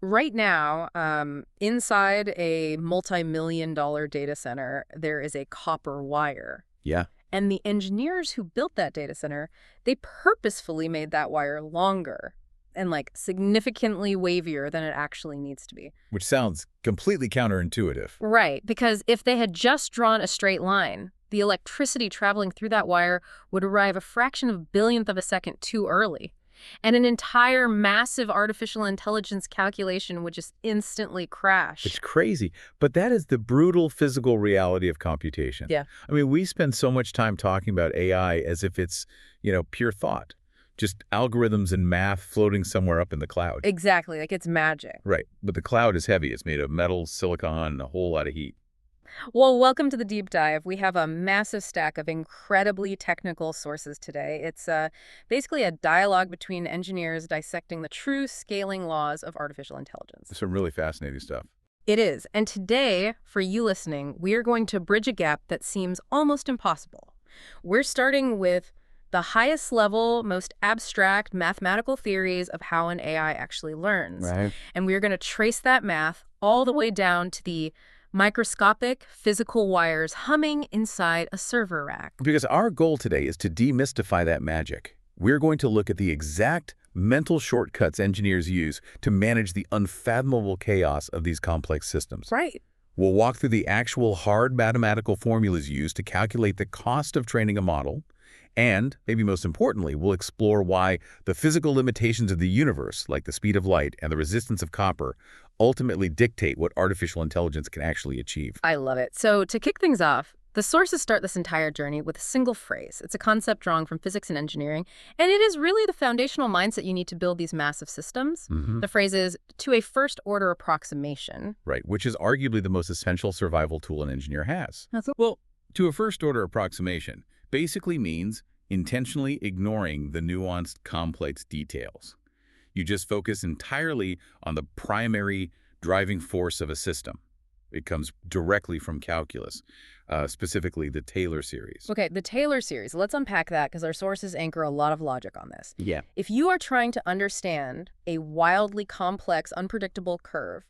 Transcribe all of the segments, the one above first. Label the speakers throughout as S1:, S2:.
S1: Right now, inside a multi-million-dollar data center, there is a copper wire.
S2: Yeah,
S1: And the engineers who built that data center, they purposefully made that wire longer and like significantly wavier than it actually needs to be.
S2: which sounds completely counterintuitive.
S1: Right, because if they had just drawn a straight line, the electricity traveling through that wire would arrive a fraction of a billionth of a second too early. And an entire massive artificial intelligence calculation would just instantly crash.
S2: It's crazy, but that is the brutal physical reality of computation.
S1: Yeah.
S2: I mean, we spend so much time talking about AI as if it's, pure thought, just algorithms and math floating somewhere up in the cloud.
S1: Exactly, like it's magic.
S2: Right, but the cloud is heavy. It's made of metal, silicon, and a whole lot of heat.
S1: Well, welcome to the deep dive. We have a massive stack of incredibly technical sources today. It's basically a dialogue between engineers dissecting the true scaling laws of artificial intelligence.
S2: Some really fascinating stuff.
S1: It is. And today, for you listening, we are going to bridge a gap that seems almost impossible. We're starting with the highest level, most abstract mathematical theories of how an AI actually learns.
S2: Right.
S1: And we're going to trace that math all the way down to the microscopic physical wires humming inside a server rack.
S2: Because our goal today is to demystify that magic. We're going to look at the exact mental shortcuts engineers use to manage the unfathomable chaos of these complex systems.
S1: Right.
S2: We'll walk through the actual hard mathematical formulas used to calculate the cost of training a model, and, maybe most importantly, we'll explore why the physical limitations of the universe, like the speed of light and the resistance of copper, ultimately dictate what artificial intelligence can actually achieve.
S1: I love it. So to kick things off, the sources start this entire journey with a single phrase. It's a concept drawn from physics and engineering, and it is really the foundational mindset you need to build these massive systems. The phrase is, to a first-order approximation.
S2: Right, which is arguably the most essential survival tool an engineer has.
S1: That's
S2: Well, to a first-order approximation basically means intentionally ignoring the nuanced, complex details. You just focus entirely on the primary driving force of a system. It comes directly from calculus, specifically the Taylor series.
S1: Okay, the Taylor series. Let's unpack that because our sources anchor a lot of logic on this.
S2: Yeah.
S1: If you are trying to understand a wildly complex, unpredictable curve,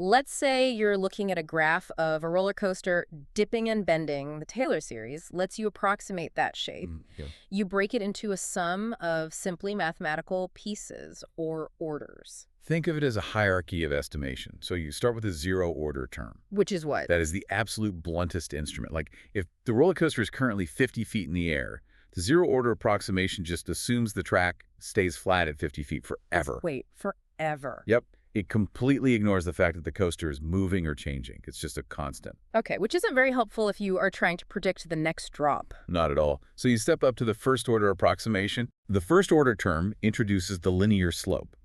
S1: let's say you're looking at a graph of a roller coaster dipping and bending. The Taylor series lets you approximate that shape.
S2: Yeah.
S1: You break it into a sum of simply mathematical pieces or orders.
S2: Think of it as a hierarchy of estimation. So you start with a zero-order term.
S1: Which is what?
S2: That is the absolute bluntest instrument. Like, if the roller coaster is currently 50 feet in the air, the zero-order approximation just assumes the track stays flat at 50 feet forever.
S1: Wait, forever?
S2: Yep. It completely ignores the fact that the coaster is moving or changing. It's just a constant.
S1: Okay, which isn't very helpful if you are trying to predict the next drop.
S2: Not at all. So you step up to the first-order approximation. The first-order term introduces the linear slope.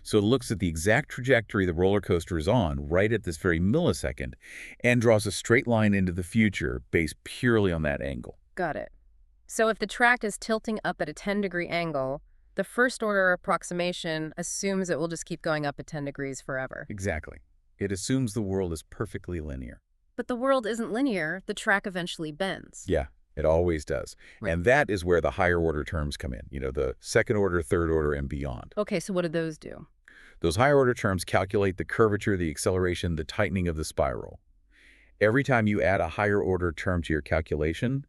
S2: So it looks at the exact trajectory the roller coaster is on right at this very millisecond and draws a straight line into the future based purely on that angle.
S1: Got it. So if the track is tilting up at a 10-degree angle, the first-order approximation assumes it will just keep going up at 10 degrees forever.
S2: Exactly. It assumes the world is perfectly linear.
S1: But the world isn't linear. The track eventually bends.
S2: Yeah, it always does.
S1: Right.
S2: And that is where the higher-order terms come in, the second order, third order, and beyond.
S1: Okay, so what do those do?
S2: Those higher-order terms calculate the curvature, the acceleration, the tightening of the spiral. Every time you add a higher-order term to your calculation,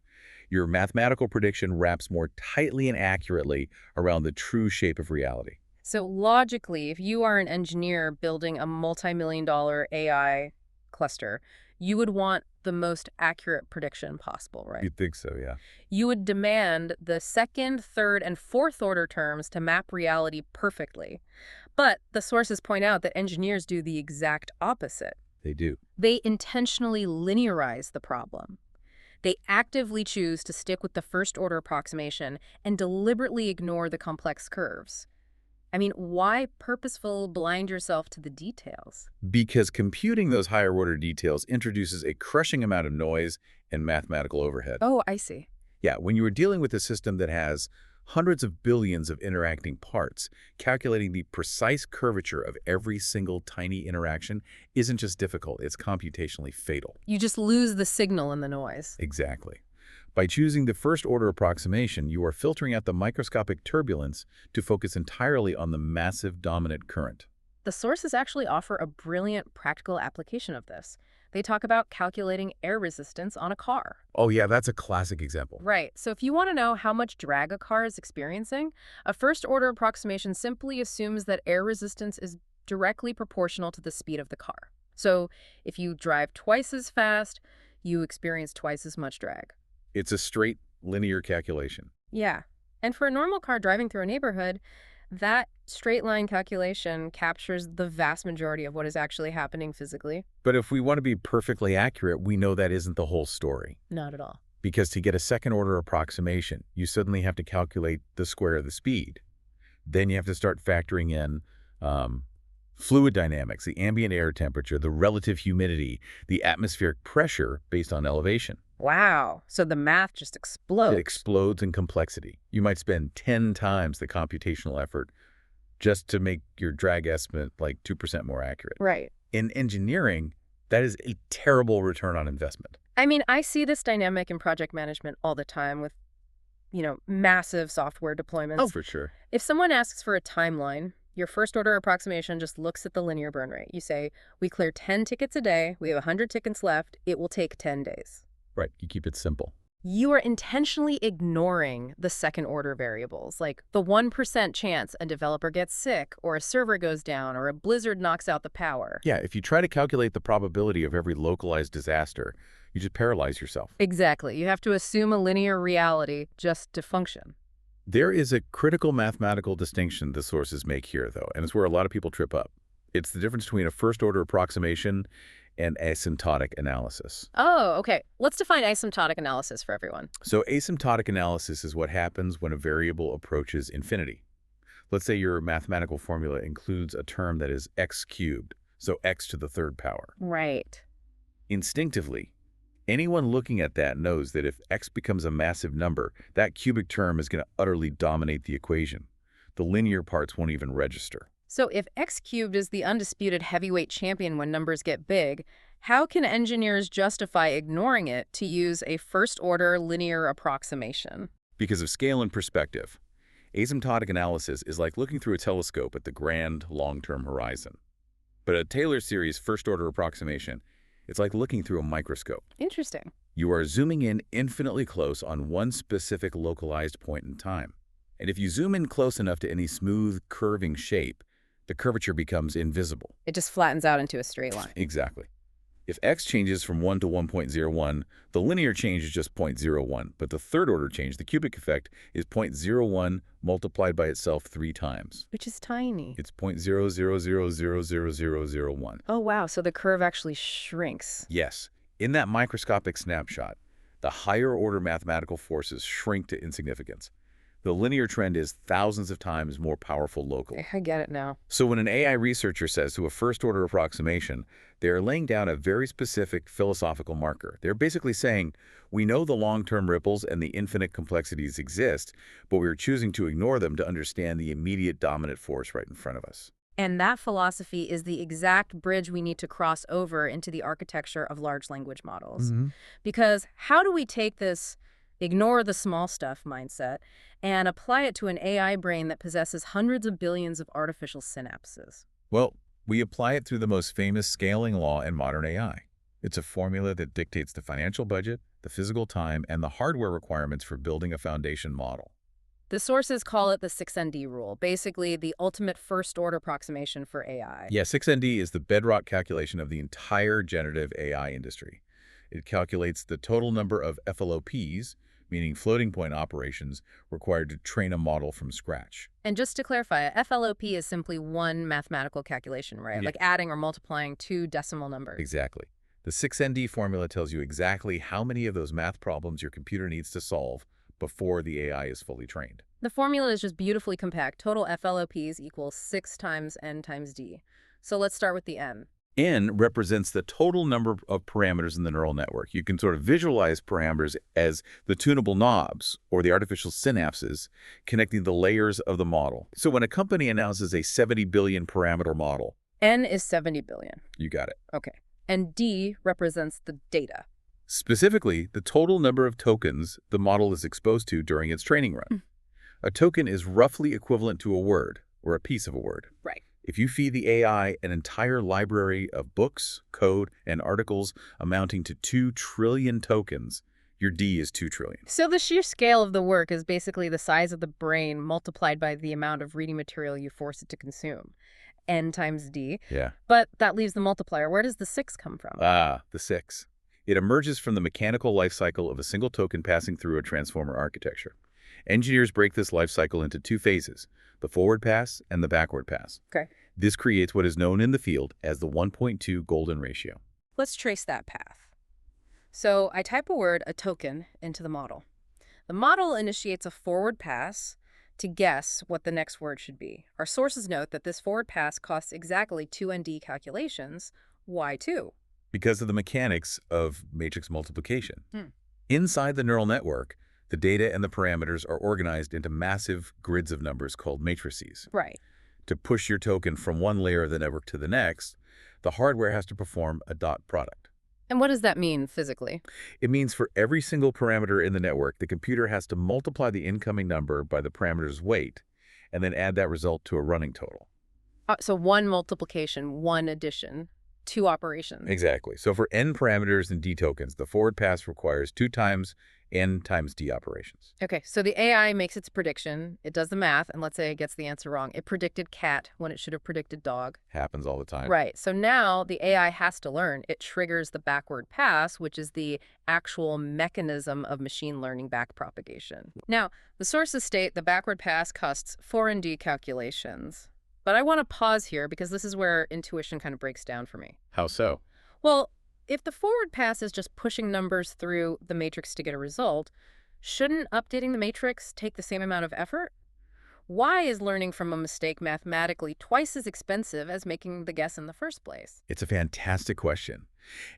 S2: your mathematical prediction wraps more tightly and accurately around the true shape of reality.
S1: So logically, if you are an engineer building a multi-million-dollar AI cluster, you would want the most accurate prediction possible, right?
S2: You'd think so, yeah.
S1: You would demand the second, third, and fourth order terms to map reality perfectly. But the sources point out that engineers do the exact opposite.
S2: They do.
S1: They intentionally linearize the problem. They actively choose to stick with the first-order approximation and deliberately ignore the complex curves. I mean, why purposeful blind yourself to the details?
S2: Because computing those higher-order details introduces a crushing amount of noise and mathematical overhead.
S1: Oh, I see.
S2: Yeah, when you are dealing with a system that has hundreds of billions of interacting parts, calculating the precise curvature of every single tiny interaction isn't just difficult, it's computationally fatal.
S1: You just lose the signal in the noise.
S2: Exactly. By choosing the first-order approximation, you are filtering out the microscopic turbulence to focus entirely on the massive dominant current.
S1: The sources actually offer a brilliant practical application of this. They talk about calculating air resistance on a car.
S2: Oh yeah, that's a classic example.
S1: Right, so if you want to know how much drag a car is experiencing, a first-order approximation simply assumes that air resistance is directly proportional to the speed of the car. So if you drive twice as fast, you experience twice as much drag.
S2: It's a straight linear calculation.
S1: Yeah, and for a normal car driving through a neighborhood, that straight line calculation captures the vast majority of what is actually happening physically.
S2: But if we want to be perfectly accurate, we know that isn't the whole story.
S1: Not at all.
S2: Because to get a second-order approximation, you suddenly have to calculate the square of the speed. Then you have to start factoring in fluid dynamics, the ambient air temperature, the relative humidity, the atmospheric pressure based on elevation.
S1: Wow, so the math just explodes.
S2: It explodes in complexity. You might spend 10 times the computational effort just to make your drag estimate like 2% more accurate.
S1: Right.
S2: In engineering, that is a terrible return on investment.
S1: I mean, I see this dynamic in project management all the time with, massive software deployments.
S2: Oh, for sure.
S1: If someone asks for a timeline, your first order approximation just looks at the linear burn rate. You say, we clear 10 tickets a day, we have 100 tickets left, it will take 10 days.
S2: Right, you keep it simple.
S1: You are intentionally ignoring the second order variables, like the 1% chance a developer gets sick, or a server goes down, or a blizzard knocks out the power.
S2: Yeah, if you try to calculate the probability of every localized disaster, you just paralyze yourself.
S1: Exactly. You have to assume a linear reality just to function.
S2: There is a critical mathematical distinction the sources make here, though, and it's where a lot of people trip up. It's the difference between a first-order approximation and asymptotic analysis.
S1: Oh, okay. Let's define asymptotic analysis for everyone.
S2: So asymptotic analysis is what happens when a variable approaches infinity. Let's say your mathematical formula includes a term that is x cubed, so x to the third power.
S1: Right.
S2: Instinctively, anyone looking at that knows that if x becomes a massive number, that cubic term is going to utterly dominate the equation. The linear parts won't even register.
S1: So if x cubed is the undisputed heavyweight champion when numbers get big, how can engineers justify ignoring it to use a first-order linear approximation?
S2: Because of scale and perspective. Asymptotic analysis is like looking through a telescope at the grand, long-term horizon. But a Taylor series first-order approximation, it's like looking through a microscope.
S1: Interesting.
S2: You are zooming in infinitely close on one specific localized point in time. And if you zoom in close enough to any smooth, curving shape, the curvature becomes invisible.
S1: It just flattens out into a straight line.
S2: Exactly. If x changes from 1 to 1.01, the linear change is just 0.01, but the third-order change, the cubic effect, is 0.01 multiplied by itself 3 times.
S1: Which is tiny.
S2: It's 0.000000001.
S1: Oh, wow. So the curve actually shrinks.
S2: Yes. In that microscopic snapshot, the higher-order mathematical forces shrink to insignificance. The linear trend is thousands of times more powerful locally.
S1: I get it now.
S2: So when an AI researcher says to a first-order approximation, they are laying down a very specific philosophical marker. They're basically saying, we know the long-term ripples and the infinite complexities exist, but we're choosing to ignore them to understand the immediate dominant force right in front of us.
S1: And that philosophy is the exact bridge we need to cross over into the architecture of large language models. Because how do we take this ignore the small stuff mindset and apply it to an AI brain that possesses hundreds of billions of artificial synapses?
S2: Well, we apply it through the most famous scaling law in modern AI. It's a formula that dictates the financial budget, the physical time, and the hardware requirements for building a foundation model.
S1: The sources call it the 6ND rule, basically the ultimate first-order approximation for AI.
S2: Yeah, 6ND is the bedrock calculation of the entire generative AI industry. It calculates the total number of FLOPs, meaning floating point operations, required to train a model from scratch.
S1: And just to clarify, a FLOP is simply one mathematical calculation, right?
S2: Yeah.
S1: Like adding or multiplying two decimal numbers.
S2: Exactly. The 6ND formula tells you exactly how many of those math problems your computer needs to solve before the AI is fully trained.
S1: The formula is just beautifully compact. Total FLOPs equals 6 times n times d. So let's start with the n.
S2: N represents the total number of parameters in the neural network. You can sort of visualize parameters as the tunable knobs or the artificial synapses connecting the layers of the model. So when a company announces a 70 billion parameter model,
S1: N is 70 billion.
S2: you got it.
S1: Okay. And D represents the data.
S2: Specifically, the total number of tokens the model is exposed to during its training run. A token is roughly equivalent to a word or a piece of a word.
S1: Right.
S2: If you feed the AI an entire library of books, code, and articles amounting to 2 trillion tokens, your D is 2 trillion.
S1: So the sheer scale of the work is basically the size of the brain multiplied by the amount of reading material you force it to consume. N times D.
S2: Yeah.
S1: But that leaves the multiplier. Where does the 6 come from?
S2: The 6. It emerges from the mechanical life cycle of a single token passing through a transformer architecture. Engineers break this life cycle into 2 phases, the forward pass and the backward pass.
S1: Okay.
S2: This creates what is known in the field as the 1.2 golden ratio.
S1: Let's trace that path. So I type a token, into the model. The model initiates a forward pass to guess what the next word should be. Our sources note that this forward pass costs exactly 2 ND calculations. Why 2?
S2: Because of the mechanics of matrix multiplication. Inside the neural network, the data and the parameters are organized into massive grids of numbers called matrices.
S1: Right.
S2: To push your token from one layer of the network to the next, the hardware has to perform a dot product.
S1: And what does that mean physically?
S2: It means for every single parameter in the network, the computer has to multiply the incoming number by the parameter's weight, and then add that result to a running total.
S1: So 1 multiplication, 1 addition, 2 operations.
S2: Exactly. So for n parameters and d tokens, the forward pass requires 2 times n times d operations.
S1: Okay, so the AI makes its prediction, it does the math, and let's say it gets the answer wrong. It predicted cat when it should have predicted dog.
S2: Happens all the time.
S1: Right, so now the AI has to learn. It triggers the backward pass, which is the actual mechanism of machine learning backpropagation. Now, the sources state the backward pass costs 4 ND calculations. But I want to pause here because this is where intuition kind of breaks down for me.
S2: How so?
S1: Well, if the forward pass is just pushing numbers through the matrix to get a result, shouldn't updating the matrix take the same amount of effort? Why is learning from a mistake mathematically twice as expensive as making the guess in the first place?
S2: It's a fantastic question.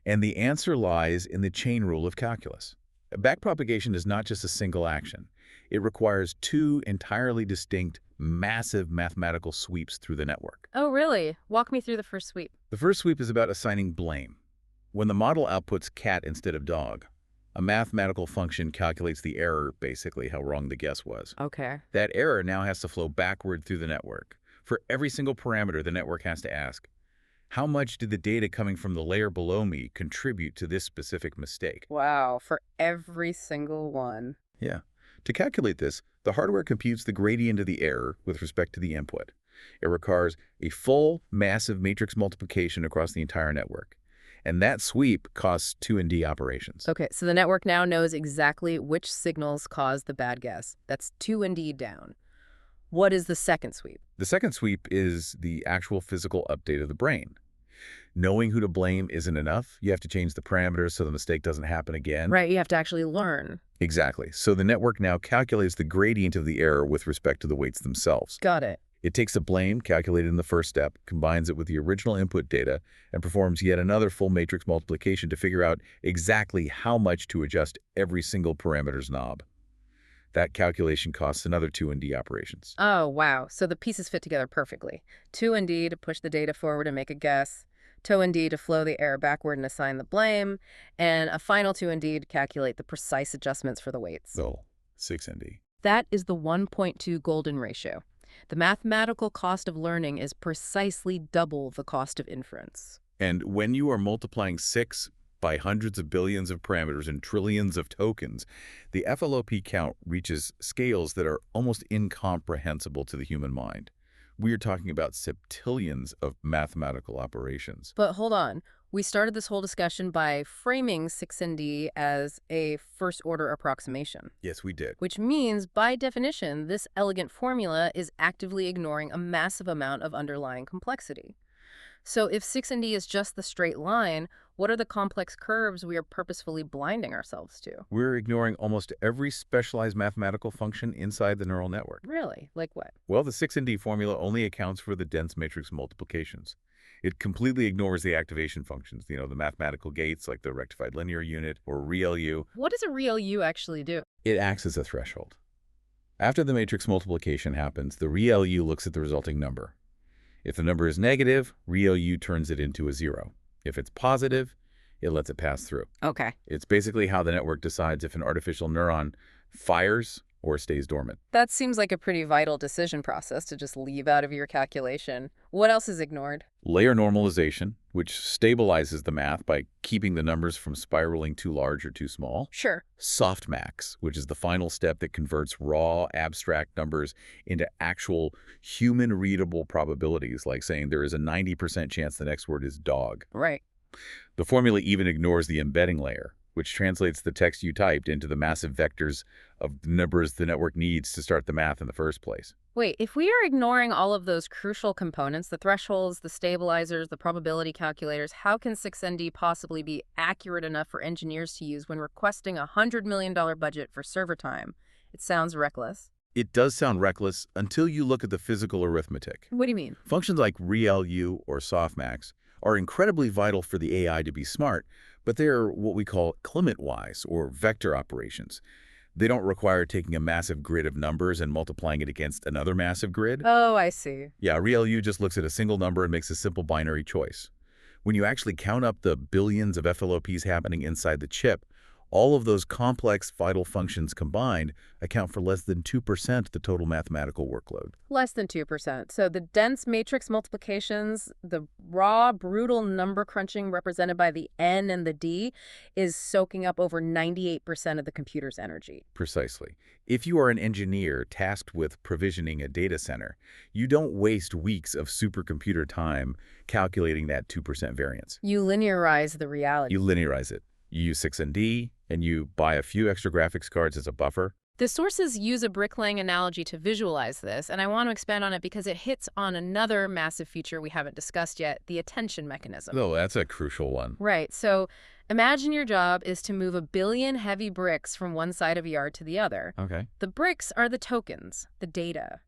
S2: And the answer lies in the chain rule of calculus. Backpropagation is not just a single action. It requires 2 entirely distinct, massive mathematical sweeps through the network.
S1: Oh, really? Walk me through the first sweep.
S2: The first sweep is about assigning blame. When the model outputs cat instead of dog, a mathematical function calculates the error, basically how wrong the guess was.
S1: Okay.
S2: That error now has to flow backward through the network. For every single parameter, the network has to ask, how much did the data coming from the layer below me contribute to this specific mistake?
S1: Wow, for every single one.
S2: Yeah. To calculate this, the hardware computes the gradient of the error with respect to the input. It requires a full, massive matrix multiplication across the entire network. And that sweep costs 2 ND operations.
S1: Okay, so the network now knows exactly which signals caused the bad guess. That's 2 ND down. What is the second sweep?
S2: The second sweep is the actual physical update of the brain. Knowing who to blame isn't enough. You have to change the parameters so the mistake doesn't happen again.
S1: Right, you have to actually learn.
S2: Exactly. So the network now calculates the gradient of the error with respect to the weights themselves.
S1: Got it.
S2: It takes the blame calculated in the first step, combines it with the original input data, and performs yet another full matrix multiplication to figure out exactly how much to adjust every single parameter's knob. That calculation costs another 2 ND operations.
S1: Oh, wow. So the pieces fit together perfectly. 2 ND to push the data forward and make a guess, 2 ND to flow the error backward and assign the blame, and a final 2 ND to calculate the precise adjustments for the weights.
S2: So, 6 ND.
S1: That is the 1.2 golden ratio. The mathematical cost of learning is precisely double the cost of inference.
S2: And when you are multiplying 6 by hundreds of billions of parameters and trillions of tokens, the FLOP count reaches scales that are almost incomprehensible to the human mind. We are talking about septillions of mathematical operations.
S1: But hold on. We started this whole discussion by framing 6ND as a first-order approximation.
S2: Yes, we did.
S1: Which means, by definition, this elegant formula is actively ignoring a massive amount of underlying complexity. So if 6ND is just the straight line, what are the complex curves we are purposefully blinding ourselves to?
S2: We're ignoring almost every specialized mathematical function inside the neural network.
S1: Really? Like what?
S2: Well, the 6ND formula only accounts for the dense matrix multiplications. It completely ignores the activation functions, the mathematical gates like the rectified linear unit or ReLU.
S1: What does a ReLU actually do?
S2: It acts as a threshold. After the matrix multiplication happens, the ReLU looks at the resulting number. If the number is negative, ReLU turns it into a 0. If it's positive, it lets it pass through.
S1: Okay.
S2: It's basically how the network decides if an artificial neuron fires or stays dormant.
S1: That seems like a pretty vital decision process to just leave out of your calculation. What else is ignored?
S2: Layer normalization, which stabilizes the math by keeping the numbers from spiraling too large or too small.
S1: Sure.
S2: Softmax, which is the final step that converts raw, abstract numbers into actual human-readable probabilities, like saying there is a 90% chance the next word is dog.
S1: Right.
S2: The formula even ignores the embedding layer, which translates the text you typed into the massive vectors of numbers the network needs to start the math in the first place.
S1: Wait, if we are ignoring all of those crucial components, the thresholds, the stabilizers, the probability calculators, how can 6ND possibly be accurate enough for engineers to use when requesting a $100 million budget for server time? It sounds reckless.
S2: It does sound reckless until you look at the physical arithmetic.
S1: What do you mean?
S2: Functions like ReLU or softmax are incredibly vital for the AI to be smart, but they're what we call Clement-wise, or vector operations. They don't require taking a massive grid of numbers and multiplying it against another massive grid.
S1: Oh, I see.
S2: Yeah, ReLU just looks at a single number and makes a simple binary choice. When you actually count up the billions of FLOPs happening inside the chip, all of those complex vital functions combined account for less than 2% of the total mathematical workload.
S1: Less than 2%. So the dense matrix multiplications, the raw, brutal number crunching represented by the N and the D is soaking up over 98% of the computer's energy.
S2: Precisely. If you are an engineer tasked with provisioning a data center, you don't waste weeks of supercomputer time calculating that 2% variance.
S1: You linearize the reality.
S2: You linearize it. You use 6ND, and you buy a few extra graphics cards as a buffer.
S1: The sources use a bricklaying analogy to visualize this, and I want to expand on it because it hits on another massive feature we haven't discussed yet, the attention mechanism.
S2: Oh, that's a crucial one.
S1: Right. So imagine your job is to move 1 billion heavy bricks from one side of a yard to the other.
S2: Okay.
S1: The bricks are the tokens, the data.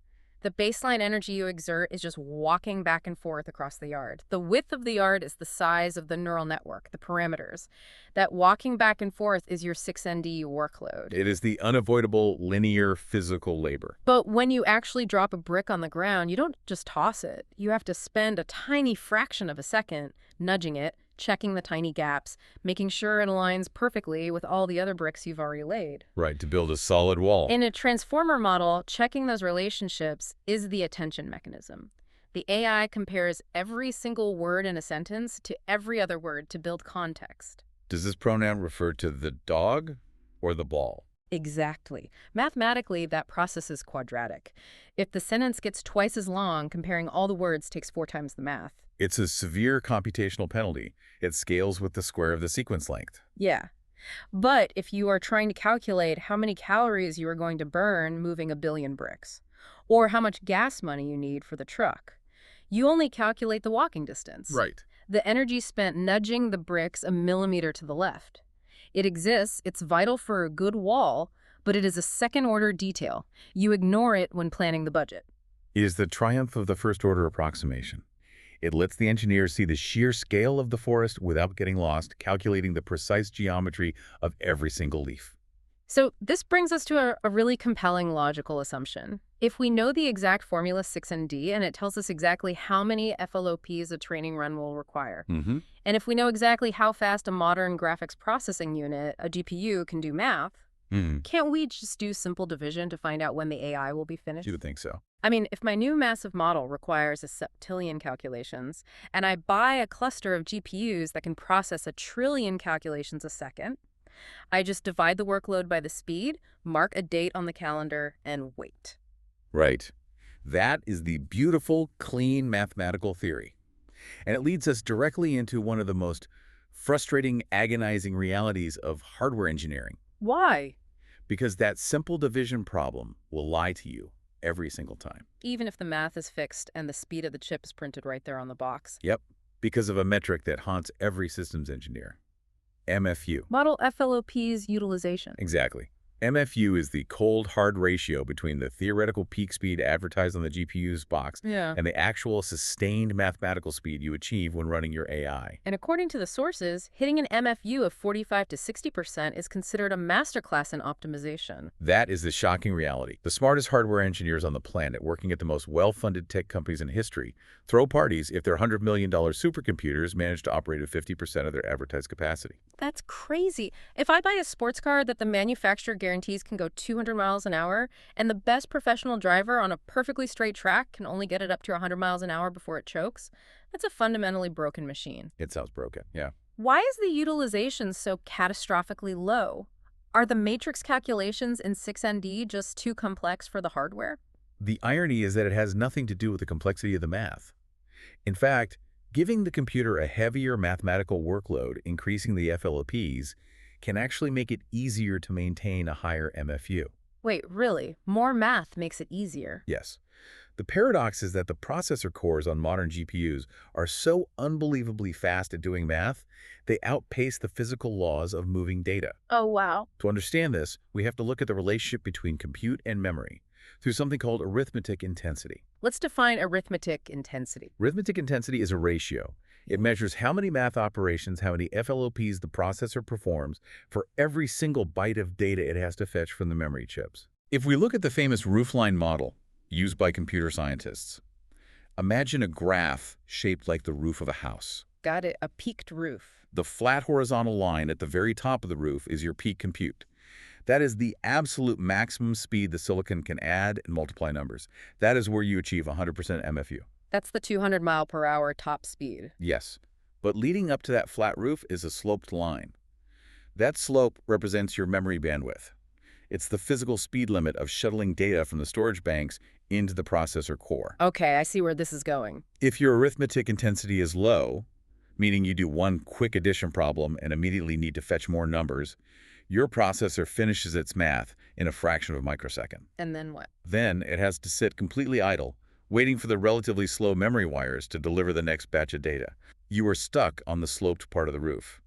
S1: The baseline energy you exert is just walking back and forth across the yard. The width of the yard is the size of the neural network, the parameters. That walking back and forth is your 6ND workload.
S2: It is the unavoidable linear physical labor.
S1: But when you actually drop a brick on the ground, you don't just toss it. You have to spend a tiny fraction of a second nudging it, checking the tiny gaps, making sure it aligns perfectly with all the other bricks you've already laid.
S2: Right, to build a solid wall.
S1: In a transformer model, checking those relationships is the attention mechanism. The AI compares every single word in a sentence to every other word to build context.
S2: Does this pronoun refer to the dog or the ball?
S1: Exactly. Mathematically, that process is quadratic. If the sentence gets twice as long, comparing all the words takes 4 times the math.
S2: It's a severe computational penalty. It scales with the square of the sequence length.
S1: Yeah. But if you are trying to calculate how many calories you are going to burn moving 1 billion bricks, or how much gas money you need for the truck, you only calculate the walking distance.
S2: Right.
S1: The energy spent nudging the bricks 1 millimeter to the left. It exists, it's vital for a good wall, but it is a second-order detail. You ignore it when planning the budget.
S2: It is the triumph of the first-order approximation. It lets the engineers see the sheer scale of the forest without getting lost, calculating the precise geometry of every single leaf.
S1: So this brings us to a really compelling logical assumption. If we know the exact formula 6ND and it tells us exactly how many FLOPs a training run will require, and if we know exactly how fast a modern graphics processing unit, a GPU, can do math, can't we just do simple division to find out when the AI will be finished?
S2: You would think so.
S1: I mean, if my new massive model requires a septillion calculations, and I buy a cluster of GPUs that can process 1 trillion calculations a second, I just divide the workload by the speed, mark a date on the calendar, and wait.
S2: Right. That is the beautiful, clean mathematical theory. And it leads us directly into one of the most frustrating, agonizing realities of hardware engineering.
S1: Why?
S2: Because that simple division problem will lie to you every single time.
S1: Even if the math is fixed and the speed of the chip is printed right there on the box.
S2: Yep, because of a metric that haunts every systems engineer. MFU.
S1: Model FLOP's utilization.
S2: Exactly. MFU is the cold-hard ratio between the theoretical peak speed advertised on the GPU's box and the actual sustained mathematical speed you achieve when running your AI.
S1: And according to the sources, hitting an MFU of 45 to 60% is considered a masterclass in optimization.
S2: That is the shocking reality. The smartest hardware engineers on the planet, working at the most well-funded tech companies in history, throw parties if their $100 million supercomputers manage to operate at 50% of their advertised capacity.
S1: That's crazy. If I buy a sports car that the manufacturer guarantees can go 200 miles an hour, and the best professional driver on a perfectly straight track can only get it up to 100 miles an hour before it chokes. That's a fundamentally broken machine.
S2: It sounds broken, yeah.
S1: Why is the utilization so catastrophically low? Are the matrix calculations in 6ND just too complex for the hardware?
S2: The irony is that it has nothing to do with the complexity of the math. In fact, giving the computer a heavier mathematical workload, increasing the FLOPs, can actually make it easier to maintain a higher MFU.
S1: Wait, really? More math makes it easier?
S2: Yes. The paradox is that the processor cores on modern GPUs are so unbelievably fast at doing math, they outpace the physical laws of moving data.
S1: Oh, wow.
S2: To understand this, we have to look at the relationship between compute and memory through something called arithmetic intensity.
S1: Let's define arithmetic intensity.
S2: Arithmetic intensity is a ratio. It measures how many math operations, how many FLOPs the processor performs for every single byte of data it has to fetch from the memory chips. If we look at the famous roofline model used by computer scientists, imagine a graph shaped like the roof of a house.
S1: Got it, a peaked roof.
S2: The flat horizontal line at the very top of the roof is your peak compute. That is the absolute maximum speed the silicon can add and multiply numbers. That is where you achieve 100% MFU.
S1: That's the 200 mile per hour top speed.
S2: Yes, but leading up to that flat roof is a sloped line. That slope represents your memory bandwidth. It's the physical speed limit of shuttling data from the storage banks into the processor core.
S1: Okay, I see where this is going.
S2: If your arithmetic intensity is low, meaning you do one quick addition problem and immediately need to fetch more numbers, your processor finishes its math in a fraction of a microsecond.
S1: And then what?
S2: Then it has to sit completely idle, waiting for the relatively slow memory wires to deliver the next batch of data. You are stuck on the sloped part of the roof.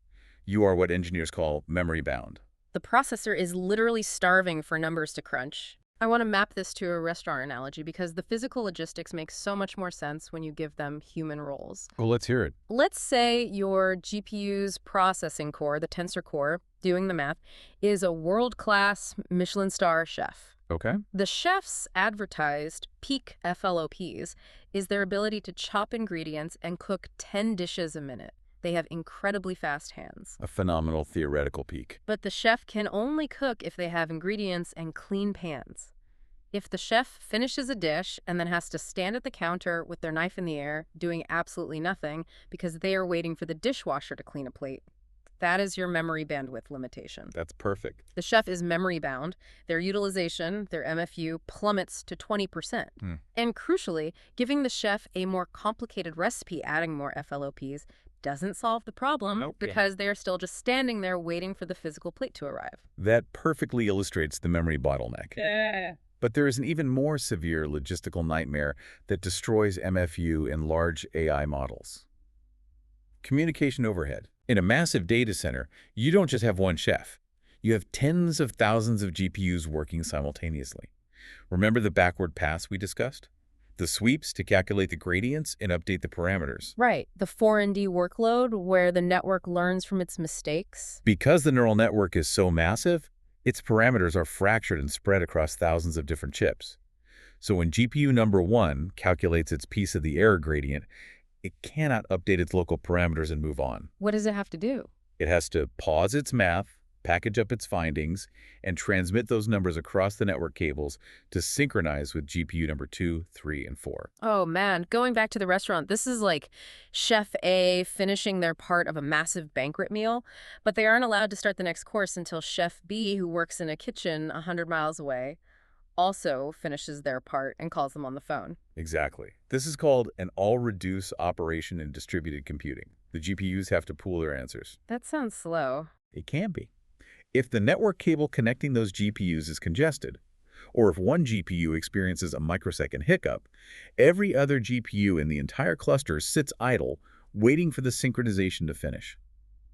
S2: You are what engineers call memory bound.
S1: The processor is literally starving for numbers to crunch. I want to map this to a restaurant analogy because the physical logistics make so much more sense when you give them human roles.
S2: Well, let's hear it.
S1: Let's say your GPU's processing core, the tensor core, doing the math, is a world-class Michelin star chef.
S2: Okay.
S1: The chef's advertised peak FLOPs is their ability to chop ingredients and cook 10 dishes a minute. They have incredibly fast hands.
S2: A phenomenal theoretical peak.
S1: But the chef can only cook if they have ingredients and clean pans. If the chef finishes a dish and then has to stand at the counter with their knife in the air, doing absolutely nothing because they are waiting for the dishwasher to clean a plate, that is your memory bandwidth limitation.
S2: That's perfect.
S1: The chef is memory bound. Their utilization, their MFU, plummets to 20%. And crucially, giving the chef a more complicated recipe adding more FLOPs doesn't solve the problem because they are still just standing there waiting for the physical plate to arrive.
S2: That perfectly illustrates the memory bottleneck. But there is an even more severe logistical nightmare that destroys MFU in large AI models. Communication overhead. In a massive data center, you don't just have one chef. You have tens of thousands of GPUs working simultaneously. Remember the backward pass we discussed? The sweeps to calculate the gradients and update the parameters.
S1: Right, the 4ND workload where the network learns from its mistakes.
S2: Because the neural network is so massive, its parameters are fractured and spread across thousands of different chips. So when GPU number 1 calculates its piece of the error gradient, it cannot update its local parameters and move on.
S1: What does it have to do?
S2: It has to pause its math, package up its findings, and transmit those numbers across the network cables to synchronize with GPU number 2, 3, and 4.
S1: Oh man, going back to the restaurant, this is like Chef A finishing their part of a massive banquet meal, but they aren't allowed to start the next course until Chef B, who works in a kitchen 100 miles away, also finishes their part and calls them on the phone.
S2: Exactly. This is called an all-reduce operation in distributed computing. The GPUs have to pool their answers.
S1: That sounds slow.
S2: It can be. If the network cable connecting those GPUs is congested, or if one GPU experiences a microsecond hiccup, every other GPU in the entire cluster sits idle, waiting for the synchronization to finish.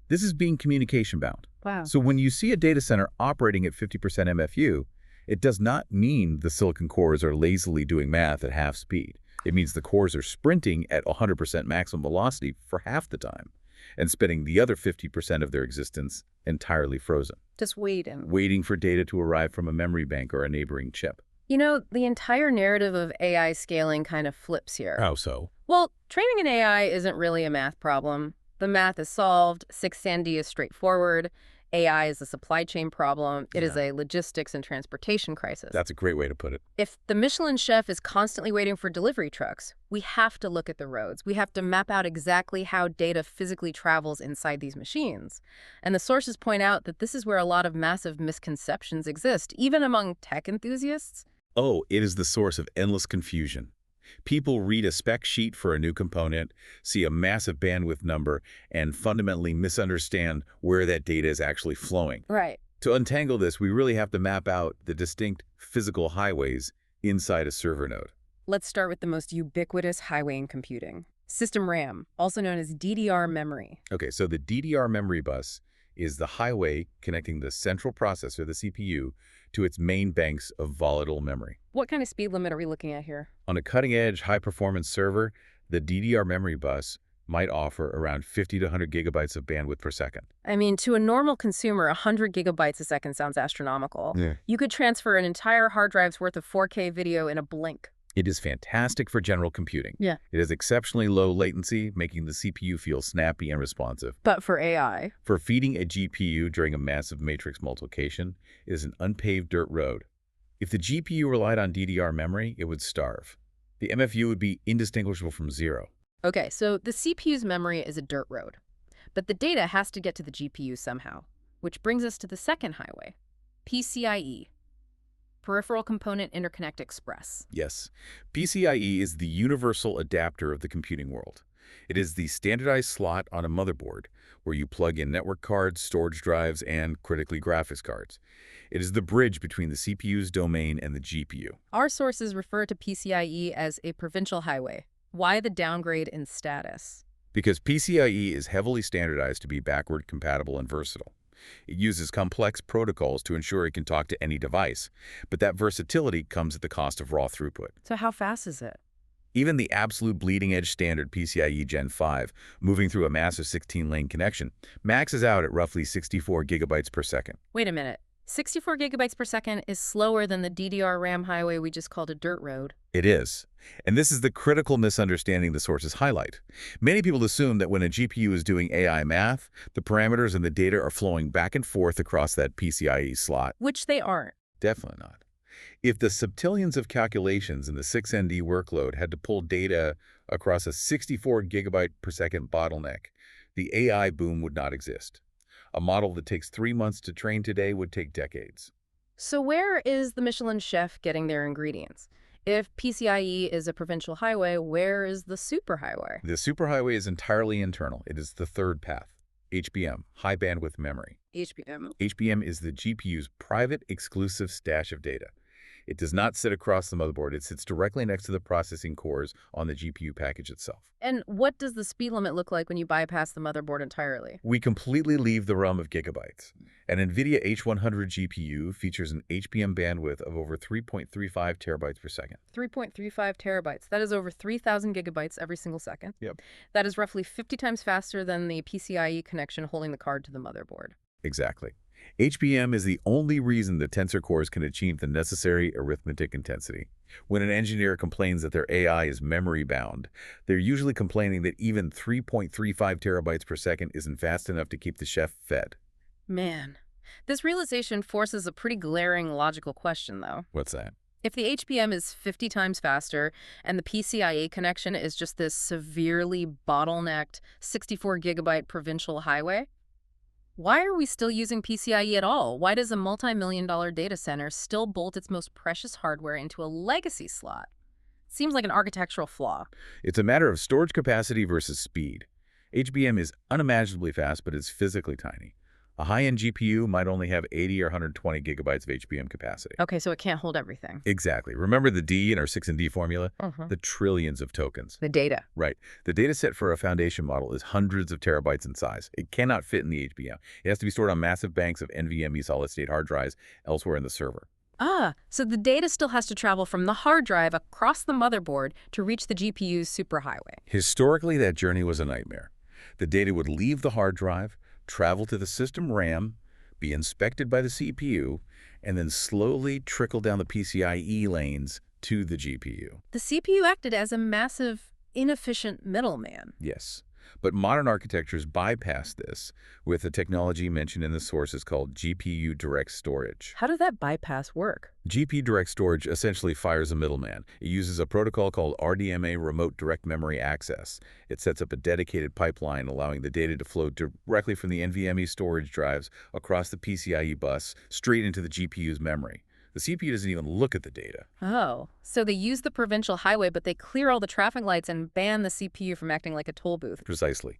S2: This is being communication bound.
S1: Wow.
S2: So when you see a data center operating at 50% MFU, it does not mean the silicon cores are lazily doing math at half speed. It means the cores are sprinting at 100% maximum velocity for half the time and spending the other 50% of their existence entirely frozen.
S1: Just waiting.
S2: Waiting for data to arrive from a memory bank or a neighboring chip.
S1: You know, the entire narrative of AI scaling kind of flips here.
S2: How so?
S1: Well, training an AI isn't really a math problem. The math is solved, 6ND is straightforward, AI is a supply chain problem. It is
S2: Yeah.
S1: a logistics and transportation crisis.
S2: That's a great way to put it.
S1: If the Michelin chef is constantly waiting for delivery trucks, we have to look at the roads. We have to map out exactly how data physically travels inside these machines. And the sources point out that this is where a lot of massive misconceptions exist, even among tech enthusiasts.
S2: Oh, it is the source of endless confusion. People read a spec sheet for a new component, see a massive bandwidth number, and fundamentally misunderstand where that data is actually flowing.
S1: Right.
S2: To untangle this, we really have to map out the distinct physical highways inside a server node.
S1: Let's start with the most ubiquitous highway in computing. System RAM, also known as DDR memory.
S2: Okay, so the DDR memory bus is the highway connecting the central processor, the CPU, to its main banks of volatile memory.
S1: What kind of speed limit are we looking at here?
S2: On a cutting-edge, high-performance server, the DDR memory bus might offer around 50 to 100 gigabytes of bandwidth per second.
S1: I mean, to a normal consumer, 100 gigabytes a second sounds astronomical.
S2: Yeah.
S1: You could transfer an entire hard drive's worth of 4K video in a blink.
S2: It is fantastic for general computing.
S1: Yeah.
S2: It has exceptionally low latency, making the CPU feel snappy and responsive.
S1: But for AI,
S2: For feeding a GPU during a massive matrix multiplication, it is an unpaved dirt road. If the GPU relied on DDR memory, it would starve. The MFU would be indistinguishable from zero.
S1: okay, so the CPU's memory is a dirt road. But the data has to get to the GPU somehow, which brings us to the second highway, PCIe, Peripheral Component Interconnect Express.
S2: Yes, PCIe is the universal adapter of the computing world. It is the standardized slot on a motherboard where you plug in network cards, storage drives, and, critically, graphics cards. It is the bridge between the CPU's domain and the GPU.
S1: Our sources refer to PCIe as a provincial highway. Why the downgrade in status?
S2: Because PCIe is heavily standardized to be backward compatible and versatile. It uses complex protocols to ensure it can talk to any device, but that versatility comes at the cost of raw throughput.
S1: So how fast is it?
S2: Even the absolute bleeding-edge standard PCIe Gen 5, moving through a massive 16-lane connection, maxes out at roughly 64 gigabytes per second.
S1: Wait a minute. 64 gigabytes per second is slower than the DDR RAM highway we just called a dirt road.
S2: It is. And this is the critical misunderstanding the sources highlight. Many people assume that when a GPU is doing AI math, the parameters and the data are flowing back and forth across that PCIe slot.
S1: Which they aren't.
S2: Definitely not. If the septillions of calculations in the 6ND workload had to pull data across a 64 gigabyte per second bottleneck, the AI boom would not exist. A model that takes 3 months to train today would take decades.
S1: So where is the Michelin chef getting their ingredients? If PCIe is a provincial highway, where is the superhighway?
S2: The superhighway is entirely internal. It is the third path, HBM, high bandwidth memory.
S1: HBM.
S2: HBM is the GPU's private exclusive stash of data. It does not sit across the motherboard. It sits directly next to the processing cores on the GPU package itself.
S1: And what does the speed limit look like when you bypass the motherboard entirely?
S2: We completely leave the realm of gigabytes. An NVIDIA H100 GPU features an HBM bandwidth of over 3.35 terabytes per second.
S1: 3.35 terabytes. That is over 3,000 gigabytes every single second.
S2: Yep.
S1: That is roughly 50 times faster than the PCIe connection holding the card to the motherboard.
S2: Exactly. HBM is the only reason the tensor cores can achieve the necessary arithmetic intensity. When an engineer complains that their AI is memory-bound, they're usually complaining that even 3.35 terabytes per second isn't fast enough to keep the chef fed.
S1: Man, this realization forces a pretty glaring logical question, though.
S2: What's that?
S1: If the HBM is 50 times faster and the PCIe connection is just this severely bottlenecked 64 gigabyte provincial highway, why are we still using PCIe at all? Why does a multi-million-dollar data center still bolt its most precious hardware into a legacy slot? Seems like an architectural flaw.
S2: It's a matter of storage capacity versus speed. HBM is unimaginably fast, but it's physically tiny. A high-end GPU might only have 80 or 120 gigabytes of HBM capacity.
S1: Okay, so it can't hold everything.
S2: Exactly. Remember the D in our 6&D formula? The trillions of tokens.
S1: The data.
S2: Right. The data set for a foundation model is hundreds of terabytes in size. It cannot fit in the HBM. It has to be stored on massive banks of NVMe solid-state hard drives elsewhere in the server.
S1: Ah, so the data still has to travel from the hard drive across the motherboard to reach the GPU's superhighway.
S2: Historically, that journey was a nightmare. The data would leave the hard drive, travel to the system RAM, be inspected by the CPU, and then slowly trickle down the PCIe lanes to the GPU.
S1: The CPU acted as a massive, inefficient middleman.
S2: Yes. But modern architectures bypass this with the technology mentioned in the sources called GPU direct storage.
S1: How does that bypass work?
S2: GPU direct storage essentially fires a middleman. It uses a protocol called RDMA remote direct memory access. It sets up a dedicated pipeline allowing the data to flow directly from the NVMe storage drives across the PCIe bus straight into the GPU's memory. The CPU doesn't even look at the data.
S1: Oh, so they use the provincial highway, but they clear all the traffic lights and ban the CPU from acting like a toll booth.
S2: Precisely.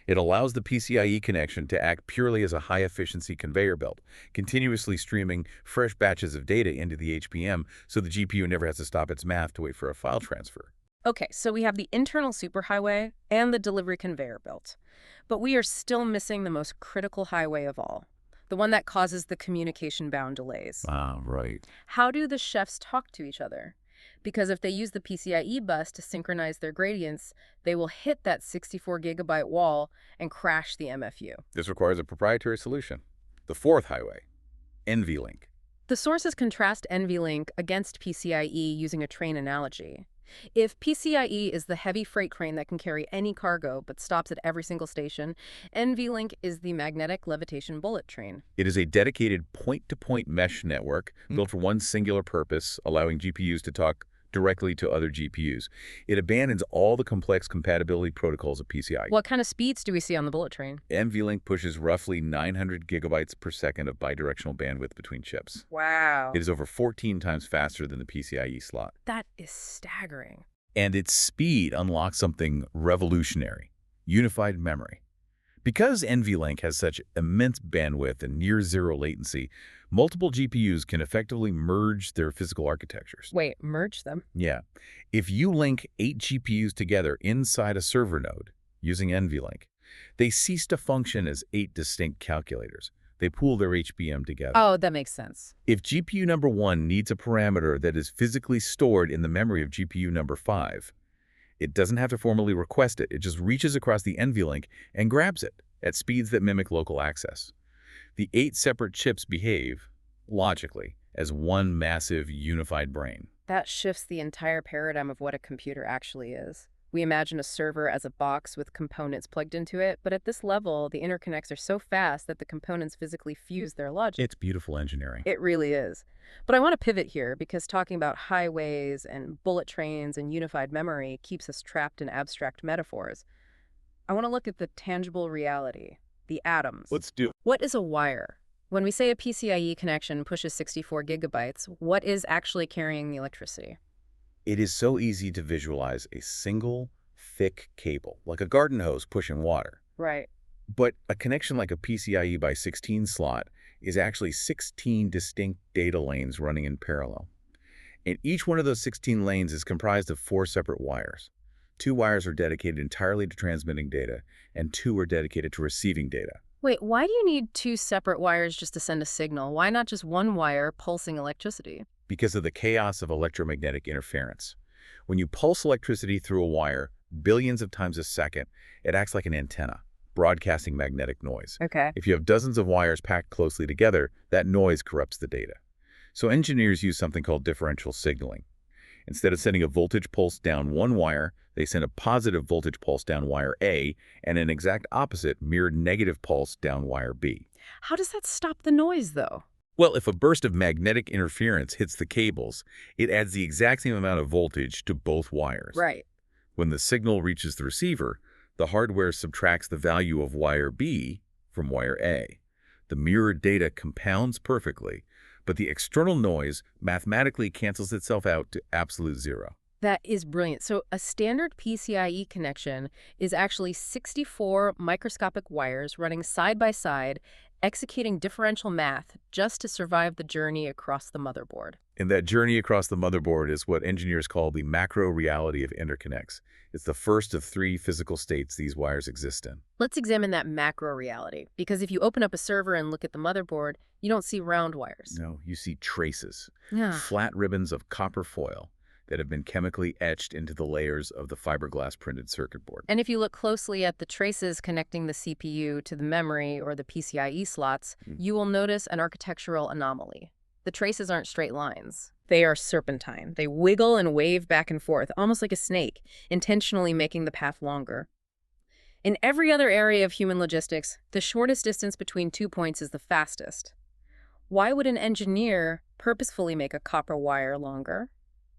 S2: It allows the PCIe connection to act purely as a high-efficiency conveyor belt, continuously streaming fresh batches of data into the HBM so the GPU never has to stop its math to wait for a file transfer.
S1: Okay, so we have the internal superhighway and the delivery conveyor belt. But we are still missing the most critical highway of all, the one that causes the communication-bound delays.
S2: Ah, right.
S1: How do the chefs talk to each other? Because if they use the PCIe bus to synchronize their gradients, they will hit that 64-gigabyte wall and crash the MFU.
S2: This requires a proprietary solution. The fourth highway, NVLink.
S1: The sources contrast NVLink against PCIe using a train analogy. If PCIe is the heavy freight crane that can carry any cargo but stops at every single station, NVLink is the magnetic levitation bullet train.
S2: It is a dedicated point-to-point mesh network built for one singular purpose, allowing GPUs to talk directly to other GPUs. It abandons all the complex compatibility protocols of PCI.
S1: What kind of speeds do we see on the bullet train?
S2: NVLink pushes roughly 900 gigabytes per second of bidirectional bandwidth between chips.
S1: Wow.
S2: It is over 14 times faster than the PCIe slot.
S1: That is staggering.
S2: And its speed unlocks something revolutionary: unified memory. Because NVLink has such immense bandwidth and near-zero latency, multiple GPUs can effectively merge their physical architectures.
S1: Wait, merge them?
S2: Yeah. If you link 8 GPUs together inside a server node using NVLink, they cease to function as 8 distinct calculators. They pool their HBM together.
S1: Oh, that makes sense.
S2: If GPU number 1 needs a parameter that is physically stored in the memory of GPU number 5, it doesn't have to formally request it. It just reaches across the NVLink and grabs it at speeds that mimic local access. The 8 separate chips behave, logically, as one massive unified brain.
S1: That shifts the entire paradigm of what a computer actually is. We imagine a server as a box with components plugged into it, but at this level, the interconnects are so fast that the components physically fuse their logic.
S2: It's beautiful engineering.
S1: It really is. But I want to pivot here because talking about highways and bullet trains and unified memory keeps us trapped in abstract metaphors. I want to look at the tangible reality, the atoms.
S2: Let's do it.
S1: What is a wire? When we say a PCIe connection pushes 64 gigabytes, what is actually carrying the electricity?
S2: It is so easy to visualize a single, thick cable, like a garden hose pushing water.
S1: Right.
S2: But a connection like a PCIe by 16 slot is actually 16 distinct data lanes running in parallel. And each one of those 16 lanes is comprised of 4 separate wires. 2 wires are dedicated entirely to transmitting data, and 2 are dedicated to receiving data.
S1: Wait, why do you need 2 separate wires just to send a signal? Why not just one wire pulsing electricity?
S2: Because of the chaos of electromagnetic interference. When you pulse electricity through a wire billions of times a second, it acts like an antenna, broadcasting magnetic noise.
S1: Okay.
S2: If you have dozens of wires packed closely together, that noise corrupts the data. So engineers use something called differential signaling. Instead of sending a voltage pulse down one wire, they send a positive voltage pulse down wire A and an exact opposite mirrored negative pulse down wire B.
S1: How does that stop the noise, though?
S2: Well, if a burst of magnetic interference hits the cables, it adds the exact same amount of voltage to both wires.
S1: Right.
S2: When the signal reaches the receiver, the hardware subtracts the value of wire B from wire A. The mirrored data compounds perfectly, but the external noise mathematically cancels itself out to absolute zero.
S1: That is brilliant. So a standard PCIe connection is actually 64 microscopic wires running side by side, executing differential math just to survive the journey across the motherboard.
S2: And that journey across the motherboard is what engineers call the macro reality of interconnects. It's the first of 3 physical states these wires exist in.
S1: Let's examine that macro reality, because if you open up a server and look at the motherboard, you don't see round wires.
S2: No, you see traces,
S1: Yeah.
S2: flat ribbons of copper foil that have been chemically etched into the layers of the fiberglass printed circuit board.
S1: And if you look closely at the traces connecting the CPU to the memory or the PCIe slots, you will notice an architectural anomaly. The traces aren't straight lines. They are serpentine. They wiggle and wave back and forth, almost like a snake, intentionally making the path longer. In every other area of human logistics, the shortest distance between 2 points is the fastest. Why would an engineer purposefully make a copper wire longer?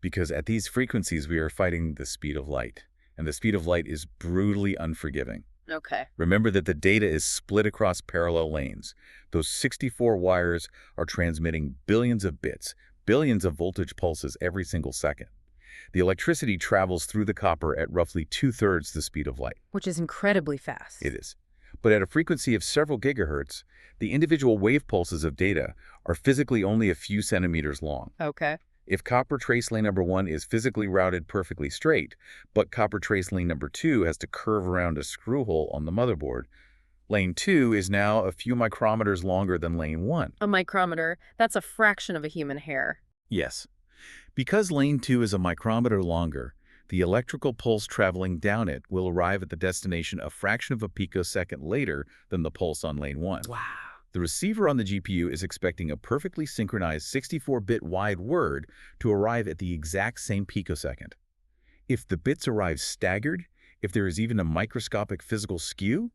S2: Because at these frequencies, we are fighting the speed of light, and the speed of light is brutally unforgiving.
S1: Okay.
S2: Remember that the data is split across parallel lanes. Those 64 wires are transmitting billions of bits, billions of voltage pulses every single second. The electricity travels through the copper at roughly 2/3 the speed of light.
S1: Which is incredibly fast.
S2: It is. But at a frequency of several gigahertz, the individual wave pulses of data are physically only a few centimeters long.
S1: Okay.
S2: If copper trace lane number 1 is physically routed perfectly straight, but copper trace lane number 2 has to curve around a screw hole on the motherboard, lane 2 is now a few micrometers longer than lane 1.
S1: A micrometer, that's a fraction of a human hair.
S2: Yes. Because lane 2 is a micrometer longer, the electrical pulse traveling down it will arrive at the destination a fraction of a picosecond later than the pulse on lane 1.
S1: Wow.
S2: The receiver on the GPU is expecting a perfectly synchronized 64-bit wide word to arrive at the exact same picosecond. If the bits arrive staggered, if there is even a microscopic physical skew,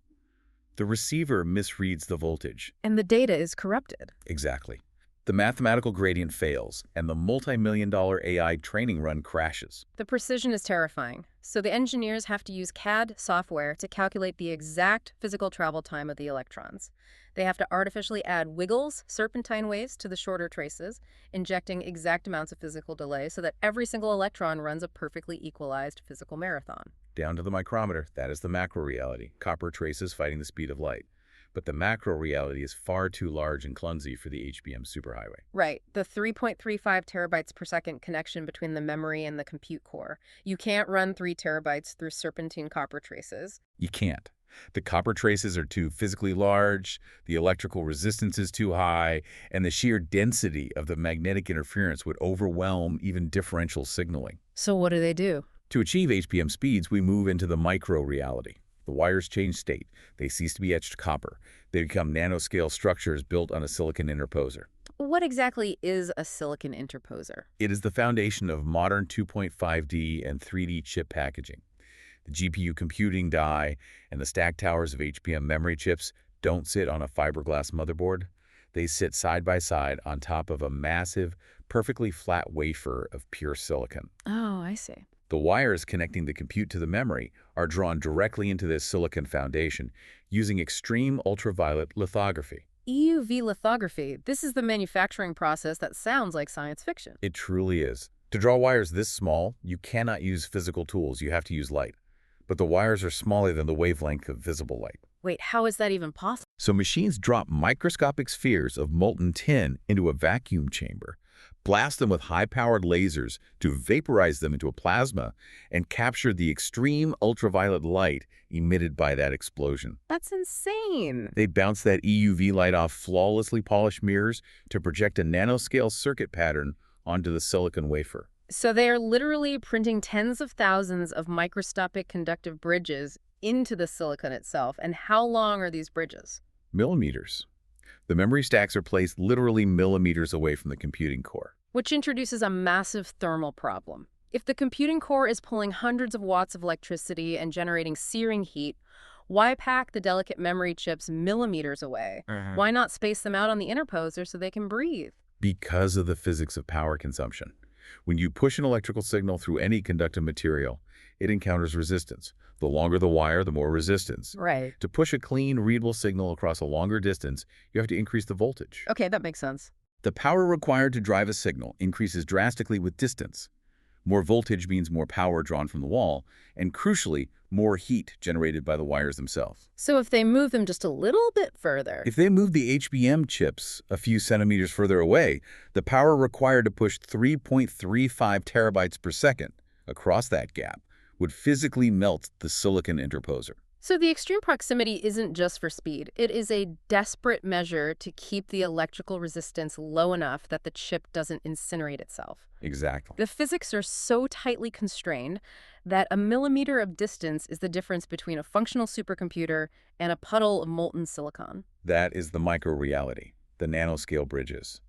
S2: the receiver misreads the voltage.
S1: And the data is corrupted.
S2: Exactly. The mathematical gradient fails, and the multi-million-dollar AI training run crashes.
S1: The precision is terrifying, so the engineers have to use CAD software to calculate the exact physical travel time of the electrons. They have to artificially add wiggles, serpentine waves to the shorter traces, injecting exact amounts of physical delay so that every single electron runs a perfectly equalized physical marathon.
S2: Down to the micrometer, that is the macro reality. Copper traces fighting the speed of light. But the macro reality is far too large and clumsy for the HBM superhighway.
S1: Right, the 3.35 terabytes per second connection between the memory and the compute core. You can't run 3 terabytes through serpentine copper traces.
S2: You can't. The copper traces are too physically large, the electrical resistance is too high, and the sheer density of the magnetic interference would overwhelm even differential signaling.
S1: So what do?
S2: To achieve HBM speeds, we move into the micro reality. The wires change state. They cease to be etched copper. They become nanoscale structures built on a silicon interposer.
S1: What exactly is a silicon interposer?
S2: It is the foundation of modern 2.5D and 3D chip packaging. The GPU computing die and the stack towers of HBM memory chips don't sit on a fiberglass motherboard. They sit side by side on top of a massive, perfectly flat wafer of pure silicon.
S1: Oh, I see.
S2: The wires connecting the compute to the memory are drawn directly into this silicon foundation using extreme ultraviolet lithography.
S1: EUV lithography. This is the manufacturing process that sounds like science fiction.
S2: It truly is. To draw wires this small, you cannot use physical tools. You have to use light. But the wires are smaller than the wavelength of visible light.
S1: Wait, how is that even possible?
S2: So machines drop microscopic spheres of molten tin into a vacuum chamber, blast them with high-powered lasers to vaporize them into a plasma, and capture the extreme ultraviolet light emitted by that explosion.
S1: That's insane.
S2: They bounce that EUV light off flawlessly polished mirrors to project a nanoscale circuit pattern onto the silicon wafer.
S1: So they are literally printing tens of thousands of microscopic conductive bridges into the silicon itself. And how long are these bridges?
S2: Millimeters. The memory stacks are placed literally millimeters away from the computing core.
S1: Which introduces a massive thermal problem. If the computing core is pulling hundreds of watts of electricity and generating searing heat, why pack the delicate memory chips millimeters away? Why not space them out on the interposer so they can breathe?
S2: Because of the physics of power consumption. When you push an electrical signal through any conductive material, it encounters resistance. The longer the wire, the more resistance.
S1: Right.
S2: To push a clean, readable signal across a longer distance, you have to increase the voltage.
S1: Okay, that makes sense.
S2: The power required to drive a signal increases drastically with distance. More voltage means more power drawn from the wall, and crucially, more heat generated by the wires themselves.
S1: So if they move them just a little bit further...
S2: If they move the HBM chips a few centimeters further away, the power required to push 3.35 terabytes per second across that gap would physically melt the silicon interposer.
S1: So the extreme proximity isn't just for speed. It is a desperate measure to keep the electrical resistance low enough that the chip doesn't incinerate itself.
S2: Exactly.
S1: The physics are so tightly constrained that a millimeter of distance is the difference between a functional supercomputer and a puddle of molten silicon.
S2: That is the micro-reality, the nanoscale bridges.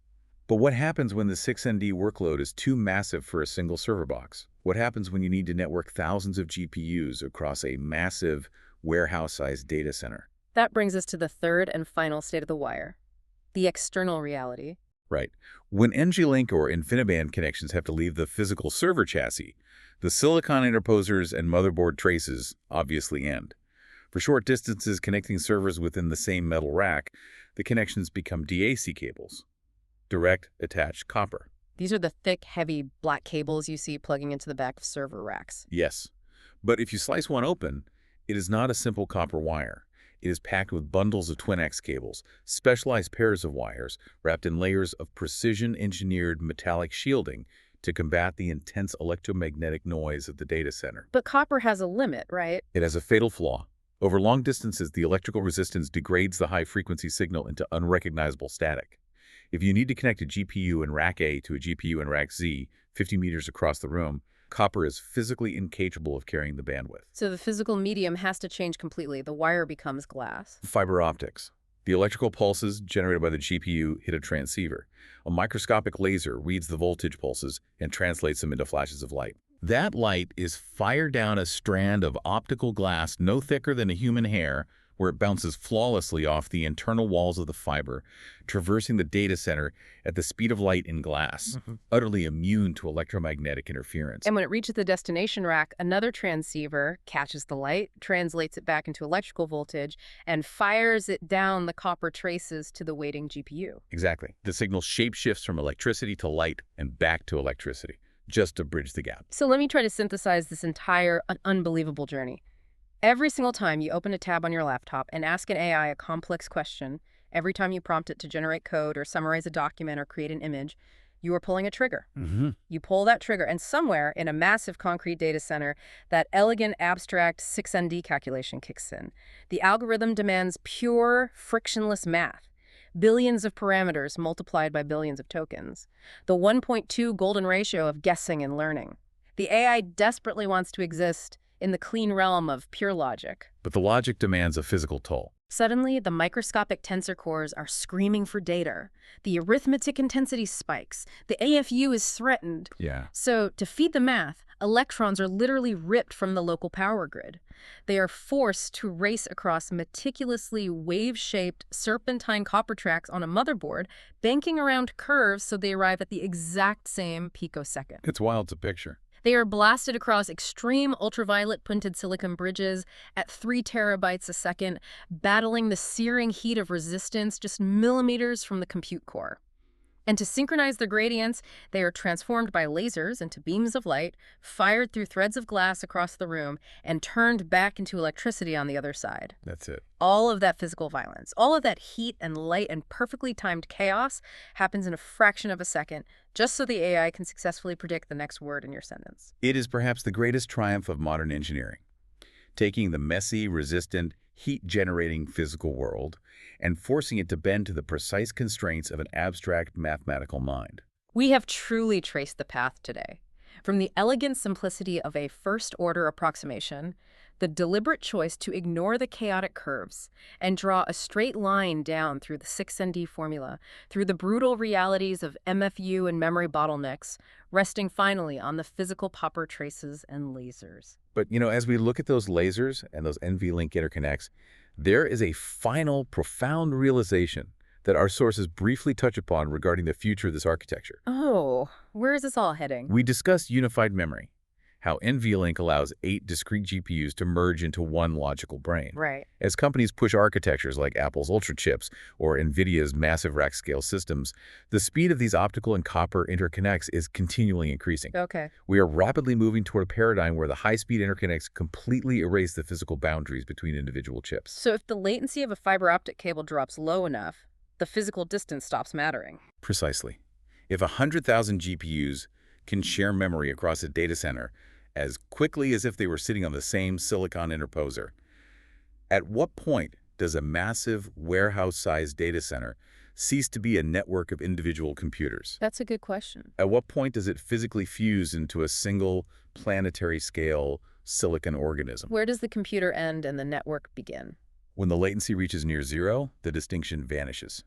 S2: But what happens when the 6ND workload is too massive for a single server box? What happens when you need to network thousands of GPUs across a massive warehouse-sized data center.
S1: That brings us to the third and final state of the wire, the external reality.
S2: Right. When NG-Link or InfiniBand connections have to leave the physical server chassis, the silicon interposers and motherboard traces obviously end. For short distances connecting servers within the same metal rack, the connections become DAC cables, direct attached copper.
S1: These are the thick, heavy black cables you see plugging into the back of server racks.
S2: Yes. But if you slice one open, it is not a simple copper wire. It is packed with bundles of twin-X cables, specialized pairs of wires wrapped in layers of precision-engineered metallic shielding to combat the intense electromagnetic noise of the data center.
S1: But copper has a limit, right?
S2: It has a fatal flaw. Over long distances, the electrical resistance degrades the high-frequency signal into unrecognizable static. If you need to connect a GPU in rack A to a GPU in rack Z, 50 meters across the room, copper is physically incapable of carrying the bandwidth.
S1: So the physical medium has to change completely. The wire becomes glass.
S2: Fiber optics. The electrical pulses generated by the GPU hit a transceiver. A microscopic laser reads the voltage pulses and translates them into flashes of light. That light is fired down a strand of optical glass no thicker than a human hair, where it bounces flawlessly off the internal walls of the fiber, traversing the data center at the speed of light in glass, utterly immune to electromagnetic interference.
S1: And when it reaches the destination rack, another transceiver catches the light, translates it back into electrical voltage, and fires it down the copper traces to the waiting GPU.
S2: Exactly. The signal shapeshifts from electricity to light and back to electricity, just to bridge the gap.
S1: So let me try to synthesize this entire unbelievable journey. Every single time you open a tab on your laptop and ask an AI a complex question, every time you prompt it to generate code or summarize a document or create an image, you are pulling a trigger. You pull that trigger, and somewhere in a massive concrete data center, that elegant, abstract 6ND calculation kicks in. The algorithm demands pure, frictionless math. Billions of parameters multiplied by billions of tokens. The 1.2 golden ratio of guessing and learning. The AI desperately wants to exist in the clean realm of pure logic.
S2: But the logic demands a physical toll.
S1: Suddenly, the microscopic tensor cores are screaming for data. The arithmetic intensity spikes. The AFU is threatened.
S2: Yeah.
S1: So, to feed the math, electrons are literally ripped from the local power grid. They are forced to race across meticulously wave-shaped serpentine copper tracks on a motherboard, banking around curves so they arrive at the exact same picosecond.
S2: It's wild to picture.
S1: They are blasted across extreme ultraviolet punted silicon bridges at 3 terabytes a second, battling the searing heat of resistance just millimeters from the compute core. And to synchronize their gradients, they are transformed by lasers into beams of light, fired through threads of glass across the room, and turned back into electricity on the other side.
S2: That's it.
S1: All of that physical violence, all of that heat and light and perfectly timed chaos happens in a fraction of a second, just so the AI can successfully predict the next word in your sentence.
S2: It is perhaps the greatest triumph of modern engineering, taking the messy, resistant, heat-generating physical world and forcing it to bend to the precise constraints of an abstract mathematical mind.
S1: We have truly traced the path today. From the elegant simplicity of a first-order approximation, the deliberate choice to ignore the chaotic curves and draw a straight line down through the 6ND formula, through the brutal realities of MFU and memory bottlenecks, resting finally on the physical copper traces and lasers.
S2: But, as we look at those lasers and those NV-Link interconnects, there is a final, profound realization that our sources briefly touch upon regarding the future of this architecture.
S1: Oh, where is this all heading?
S2: We discussed unified memory, how NVLink allows 8 discrete GPUs to merge into one logical brain.
S1: Right.
S2: As companies push architectures like Apple's Ultra chips or NVIDIA's massive rack-scale systems, the speed of these optical and copper interconnects is continually increasing.
S1: Okay.
S2: We are rapidly moving toward a paradigm where the high-speed interconnects completely erase the physical boundaries between individual chips.
S1: So if the latency of a fiber optic cable drops low enough, the physical distance stops mattering.
S2: Precisely. If 100,000 GPUs can share memory across a data center as quickly as if they were sitting on the same silicon interposer, at what point does a massive warehouse-sized data center cease to be a network of individual computers?
S1: That's a good question.
S2: At what point does it physically fuse into a single planetary-scale silicon organism?
S1: Where does the computer end and the network begin?
S2: When the latency reaches near zero, the distinction vanishes.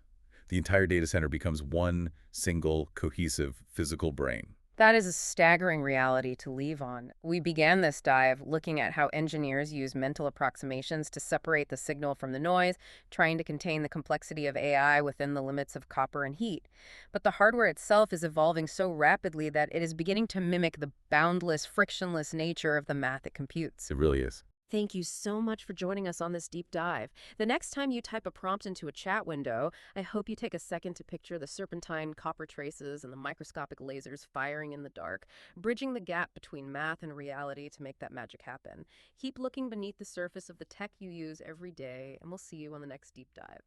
S2: The entire data center becomes one single, cohesive, physical brain.
S1: That is a staggering reality to leave on. We began this dive looking at how engineers use mental approximations to separate the signal from the noise, trying to contain the complexity of AI within the limits of copper and heat. But the hardware itself is evolving so rapidly that it is beginning to mimic the boundless, frictionless nature of the math it computes.
S2: It really is.
S1: Thank you so much for joining us on this deep dive. The next time you type a prompt into a chat window, I hope you take a second to picture the serpentine copper traces and the microscopic lasers firing in the dark, bridging the gap between math and reality to make that magic happen. Keep looking beneath the surface of the tech you use every day, and we'll see you on the next deep dive.